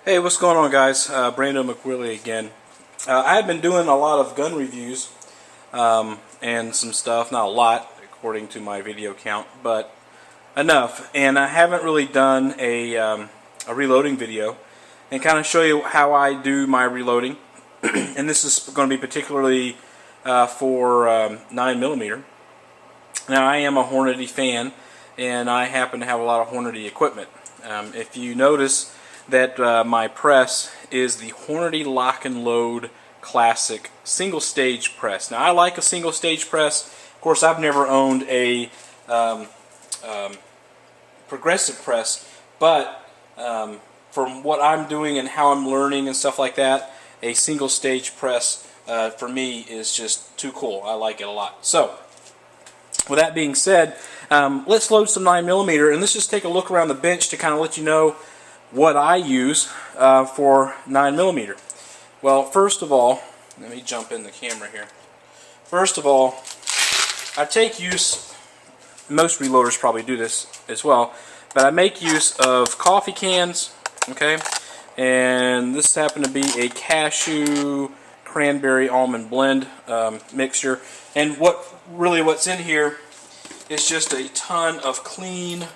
Hey, what's going on, guys? BrandoMcWilli again. I have been doing a lot of gun reviews and some stuff, not a lot according to my video count, but enough. And I haven't really done a reloading video and kind of show you how I do my reloading. And this is going to be particularly for 9mm. Now, I am a Hornady fan, and I happen to have a lot of Hornady equipment. If you notice that my press is the Hornady Lock and Load Classic single stage press. Now, I like a single stage press. Of course, I've never owned a progressive press, but from what I'm doing and how I'm learning and stuff like that, a single stage press for me is just too cool. I like it a lot. So, with that being said, let's load some 9mm, and let's just take a look around the bench to kind of let you know what I use for 9mm. Well, first of all, let me jump in the camera here. First of all, I take use, most reloaders probably do this as well, but I make use of coffee cans, okay? And this happened to be a cashew cranberry almond blend mixture. And what's in here is just a ton of clean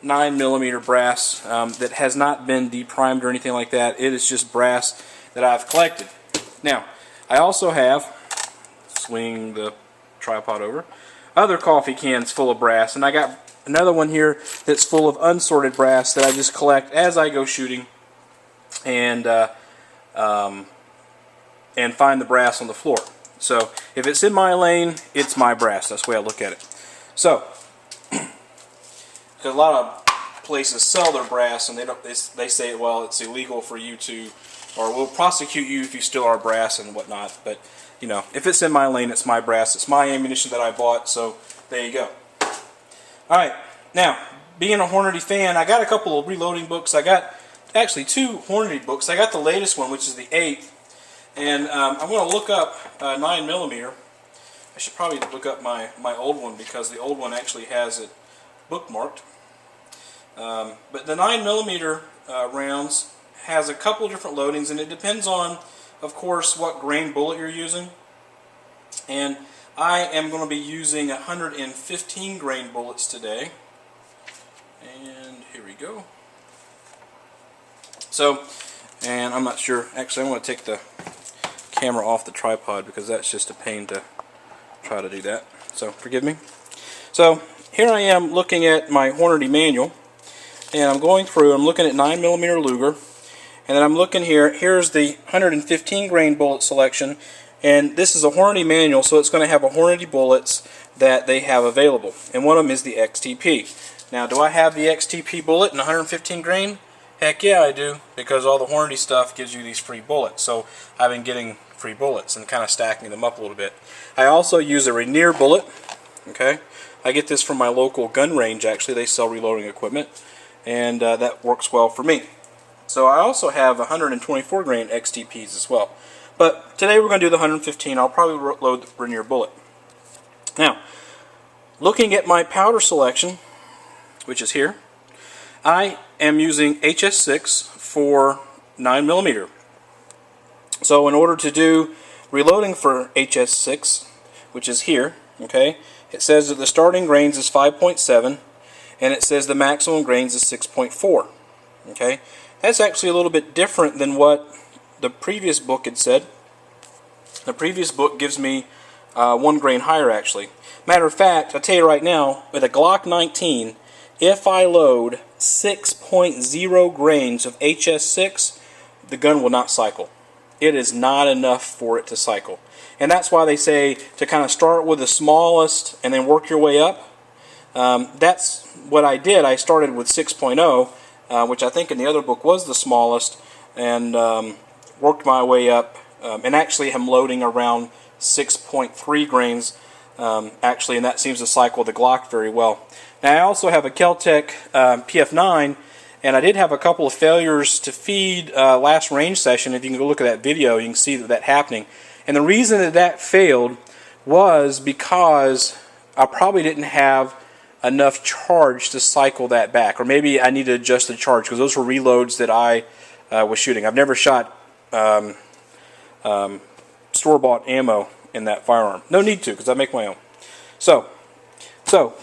9mm brass that has not been deprimed or anything like that. It is just brass that I've collected. Now, I also have, swing the tripod over, other coffee cans full of brass, and I got another one here that's full of unsorted brass that I just collect as I go shooting and find the brass on the floor. So if it's in my lane, it's my brass. That's the way I look at it. So a lot of places sell their brass, and they say, well, it's illegal for you to, or we'll prosecute you if you steal our brass and whatnot. But you know, if it's in my lane, it's my brass. It's my ammunition that I bought. So there you go. All right, now being a Hornady fan, I got a couple of reloading books. I got actually two Hornady books. I got the latest one, which is the 8th, and I'm going to look up 9mm. I should probably look up my old one because the old one actually has it bookmarked. But the 9mm rounds has a couple different loadings, and it depends on, of course, what grain bullet you're using. And I am going to be using 115 grain bullets today. And here we go. So, and I'm not sure, actually I'm going to take the camera off the tripod because that's just a pain to try to do that. So, forgive me. So, here I am looking at my Hornady manual. And I'm going through, I'm looking at 9mm Luger, and then I'm looking here, here's the 115 grain bullet selection, and this is a Hornady manual, so it's going to have a Hornady bullets that they have available, and one of them is the XTP. Now, do I have the XTP bullet in 115 grain? Heck yeah, I do, because all the Hornady stuff gives you these free bullets, so I've been getting free bullets and kind of stacking them up a little bit. I also use a Rainier bullet, okay? I get this from my local gun range, actually. They sell reloading equipment. And that works well for me. So I also have 124 grain XTPs as well. But today we're going to do the 115. I'll probably load the Rainier bullet. Now, looking at my powder selection, which is here, I am using HS6 for 9mm. So in order to do reloading for HS6, which is here, okay, it says that the starting grains is 5.7. and it says the maximum grains is 6.4. Okay, that's actually a little bit different than what the previous book had said. The previous book gives me 1 grain higher, actually. Matter of fact, I'll tell you right now, with a Glock 19, if I load 6.0 grains of HS6, the gun will not cycle. It is not enough for it to cycle. And that's why they say to kind of start with the smallest and then work your way up. That's what I did. I started with 6.0, which I think in the other book was the smallest, and worked my way up, and actually am loading around 6.3 grains, actually, and that seems to cycle the Glock very well. Now, I also have a Kel-Tec PF9, and I did have a couple of failures to feed last range session. If you can go look at that video, you can see that happening. And the reason that failed was because I probably didn't have enough charge to cycle that back, or maybe I need to adjust the charge, because those were reloads that I with shooting. I've never shot store-bought ammo in that firearm. No need to, because I make my own. So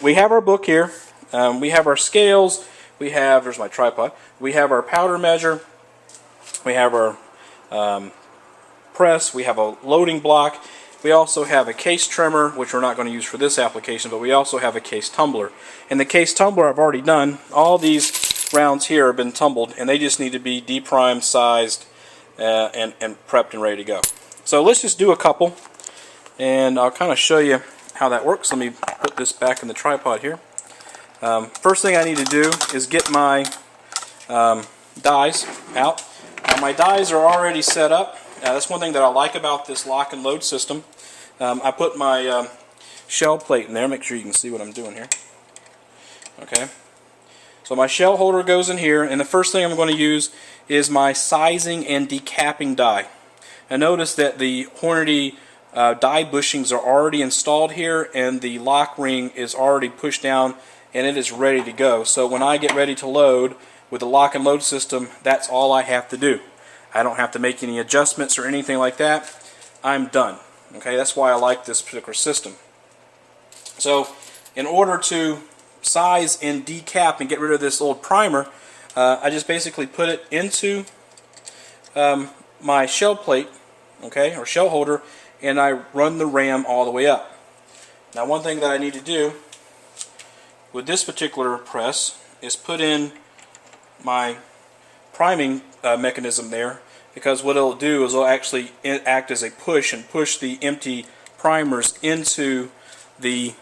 we have our book here. We have our scales. We have, there's my tripod. We have our powder measure. We have our press. We have a loading block. We also have a case trimmer, which we're not going to use for this application, but we also have a case tumbler. And the case tumbler I've already done. All these rounds here have been tumbled, and they just need to be deprimed, sized, and prepped and ready to go. So let's just do a couple, and I'll kind of show you how that works. Let me put this back in the tripod here. First thing I need to do is get my dies out. Now my dies are already set up. That's one thing that I like about this lock and load system. I put my shell plate in there. Make sure you can see what I'm doing here. Okay. So my shell holder goes in here, and the first thing I'm going to use is my sizing and decapping die. And notice that the Hornady die bushings are already installed here, and the lock ring is already pushed down, and it is ready to go. So when I get ready to load with the lock and load system, that's all I have to do. I don't have to make any adjustments or anything like that. I'm done. Okay, that's why I like this particular system. So in order to size and decap and get rid of this old primer, I just basically put it into my shell plate, okay, or shell holder, and I run the ram all the way up. Now one thing that I need to do with this particular press is put in my priming mechanism there, because what it'll do is it'll actually act as a push and push the empty primers into the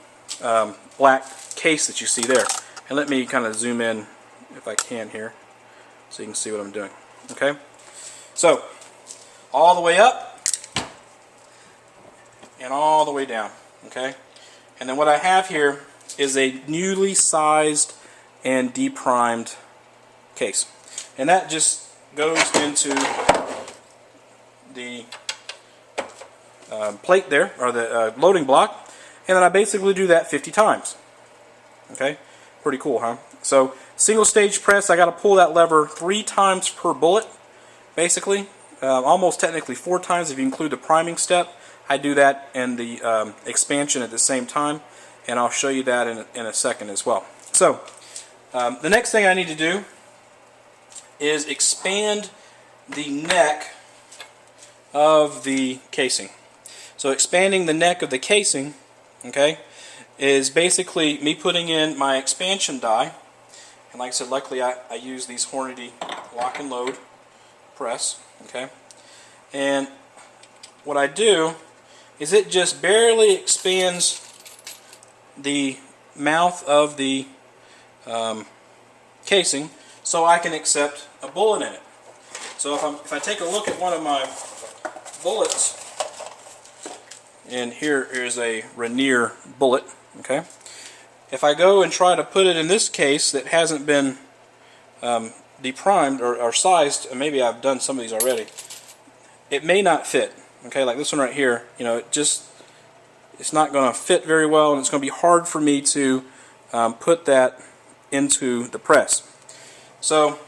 black case that you see there. And let me kind of zoom in if I can here so you can see what I'm doing. Okay, so all the way up and all the way down. Okay, and then what I have here is a newly sized and deprimed case, and that just goes into the plate there, or the loading block, and then I basically do that 50 times. Okay, pretty cool, huh? So single stage press, I got to pull that lever 3 times per bullet, basically, almost technically 4 times if you include the priming step. I do that and the expansion at the same time, and I'll show you that in a second as well. So the next thing I need to do is expand the neck of the casing. So expanding the neck of the casing, okay, is basically me putting in my expansion die. And like I said, luckily I use these Hornady lock and load press, okay. And what I do is it just barely expands the mouth of the casing so I can accept a bullet in it. So if I take a look at one of my bullets, and here is a Rainier bullet, okay. If I go and try to put it in this case that hasn't been deprimed or sized, and maybe I've done some of these already, it may not fit. Okay, like this one right here, you know, it's not going to fit very well, and it's going to be hard for me to put that into the press. So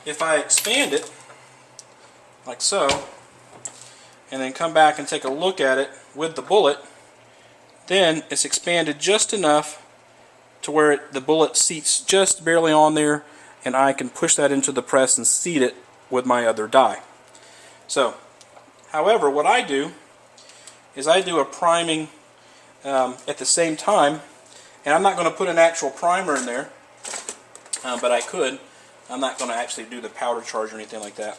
if I expand it like so, and then come back and take a look at it with the bullet, then it's expanded just enough to where the bullet seats just barely on there, and I can push that into the press and seat it with my other die. So, however, what I do is I do a priming at the same time, and I'm not going to put an actual primer in there, but I could. I'm not going to actually do the powder charge or anything like that.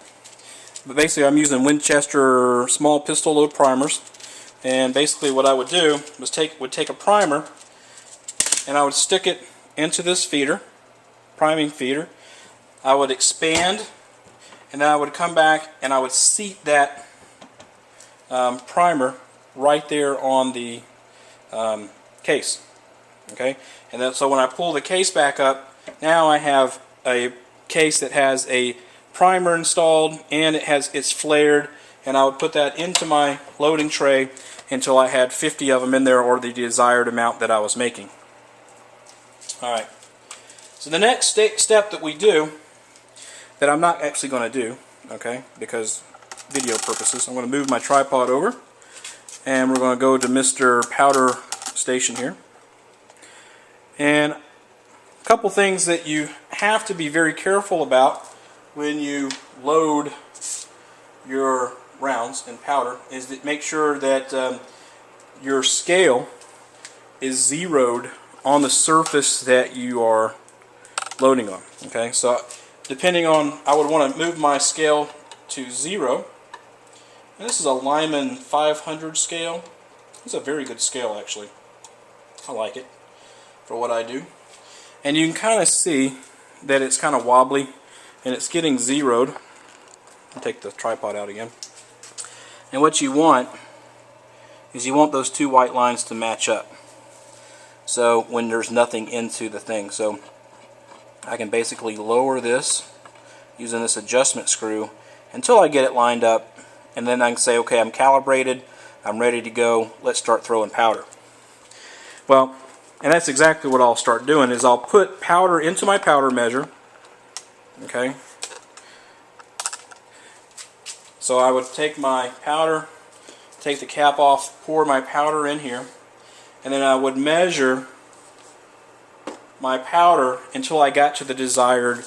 But basically I'm using Winchester small pistol load primers, and basically what I would do was take a primer, and I would stick it into this feeder, priming feeder. I would expand, and then I would come back and I would seat that primer right there on the case. Okay, and then so when I pull the case back up, now I have a case that has a primer installed, and it's flared, and I would put that into my loading tray until I had 50 of them in there, or the desired amount that I was making. Alright, so the next step that we do that I'm not actually going to do, okay, because video purposes. I'm going to move my tripod over, and we're going to go to Mr. Powder Station here. And a couple things that you have to be very careful about when you load your rounds in powder is that make sure that your scale is zeroed on the surface that you are loading on. Okay, so depending on, I would want to move my scale to 0. And this is a Lyman 500 scale. It's a very good scale, actually. I like it for what I do. And you can kind of see that it's kind of wobbly and it's getting zeroed. I'll take the tripod out again. And what you want is you want those two white lines to match up. So when there's nothing into the thing. So I can basically lower this using this adjustment screw until I get it lined up, and then I can say, okay, I'm calibrated, I'm ready to go, let's start throwing powder. Well, and that's exactly what I'll start doing, is I'll put powder into my powder measure. Okay, so I would take my powder, take the cap off, pour my powder in here, and then I would measure my powder until I got to the desired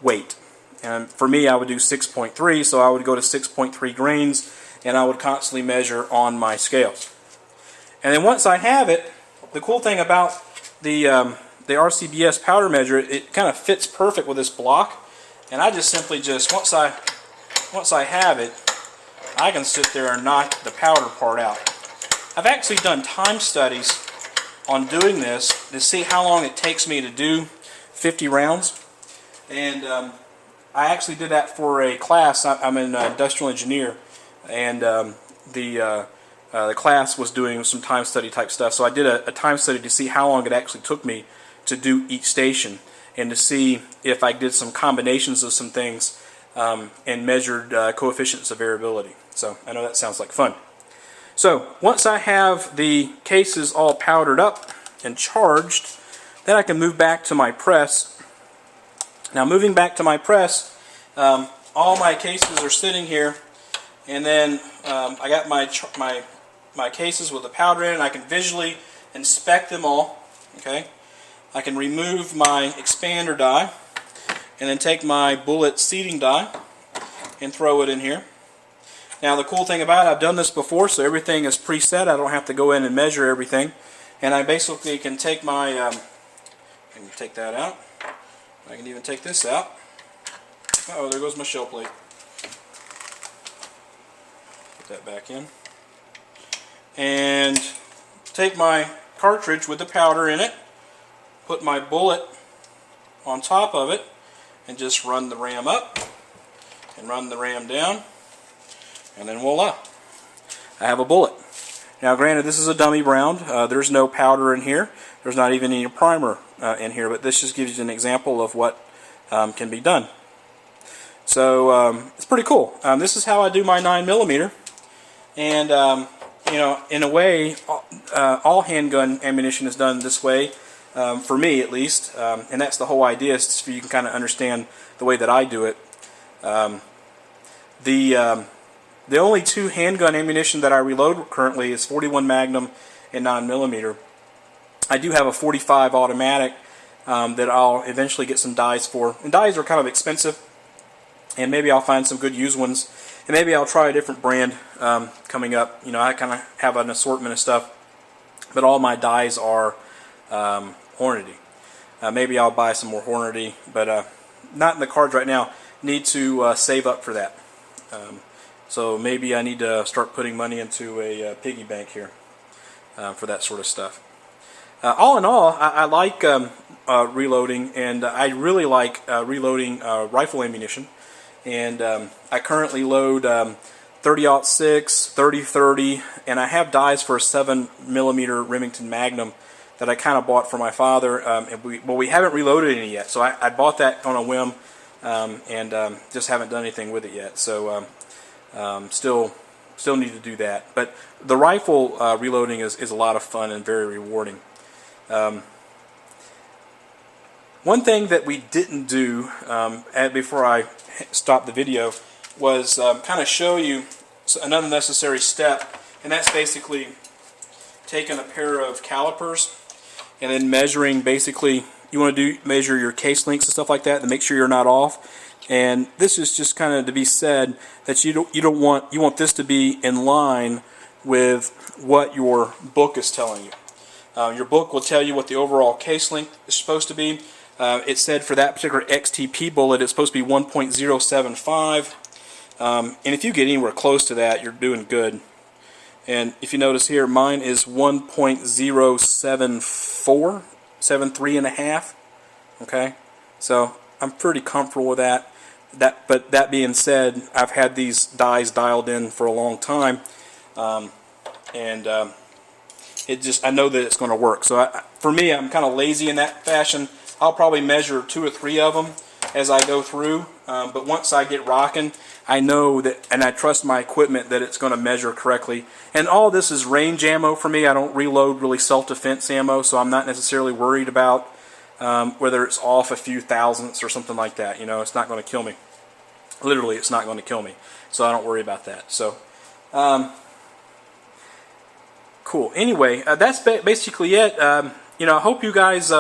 weight. And for me, I would do 6.3, so I would go to 6.3 grains, and I would constantly measure on my scales. And then once I have it, the cool thing about the RCBS powder measure, it kind of fits perfect with this block, and I just simply once I have it, I can sit there and knock the powder part out. I've actually done time studies on doing this to see how long it takes me to do 50 rounds, and I actually did that for a class. I'm an industrial engineer, and the class was doing some time study type stuff, so I did a time study to see how long it actually took me to do each station, and to see if I did some combinations of some things and measured coefficients of variability. So I know that sounds like fun. So once I have the cases all powdered up and charged, then I can move back to my press. Now moving back to my press, all my cases are sitting here, and then I got my cases with the powder in, and I can visually inspect them all. Okay, I can remove my expander die, and then take my bullet seating die and throw it in here. Now the cool thing about it, I've done this before, so everything is preset. I don't have to go in and measure everything, and I basically can take my I can take that out. I can even take this out. Oh, there goes my shell plate. Put that back in. And take my cartridge with the powder in it, put my bullet on top of it, and just run the ram up and run the ram down, and then voila, I have a bullet. Now granted, this is a dummy round. There's no powder in here. There's not even any primer in here, but this just gives you an example of what can be done. So it's pretty cool. This is how I do my 9mm, and you know, in a way, all handgun ammunition is done this way, for me at least, and that's the whole idea, is so you can kind of understand the way that I do it. The only two handgun ammunition that I reload currently is 41 Magnum and 9mm. I do have a 45 automatic that I'll eventually get some dies for. And dies are kind of expensive, and maybe I'll find some good used ones, and maybe I'll try a different brand coming up. You know, I kind of have an assortment of stuff, but all my dies are Hornady. Maybe I'll buy some more Hornady, but not in the cards right now. Need to save up for that. So maybe I need to start putting money into a piggy bank here for that sort of stuff. All in all, I like reloading, and I really like reloading rifle ammunition. And I currently load 30-06, 30-30, and I have dies for a 7mm Remington Magnum that I kind of bought for my father. Well, we haven't reloaded any yet, so I bought that on a whim, and just haven't done anything with it yet. So still need to do that. But the rifle reloading is a lot of fun and very rewarding. One thing that we didn't do before I stop the video, was kind of show you an unnecessary step, and that's basically taking a pair of calipers and then measuring. Basically, you want to measure your case links and stuff like that to make sure you're not off. And this is just kind of to be said that you want this to be in line with what your book is telling you. Your book will tell you what the overall case length is supposed to be. It said for that particular XTP bullet it's supposed to be 1.075, and if you get anywhere close to that, you're doing good. And if you notice here, mine is 1.074, 73 and a half. Okay, so I'm pretty comfortable with that. But that being said, I've had these dies dialed in for a long time, it just, I know that it's going to work. So for me, I'm kind of lazy in that fashion. I'll probably measure 2 or 3 of them as I go through, but once I get rocking, I know that, and I trust my equipment that it's going to measure correctly. And all this is range ammo for me. I don't reload really self-defense ammo, so I'm not necessarily worried about whether it's off a few thousandths or something like that. You know, it's not going to kill me. Literally, it's not going to kill me, so I don't worry about that. So, cool. Anyway, that's basically it. You know, I hope you guys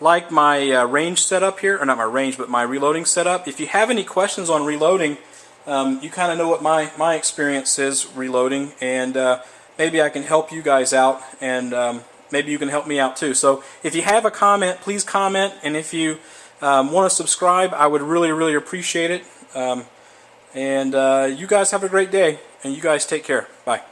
like my range setup here, or not my range, but my reloading setup. If you have any questions on reloading, you kind of know what my experience is reloading, and maybe I can help you guys out, and maybe you can help me out too. So if you have a comment, please comment, and if you want to subscribe, I would really appreciate it. You guys have a great day, and you guys take care. Bye.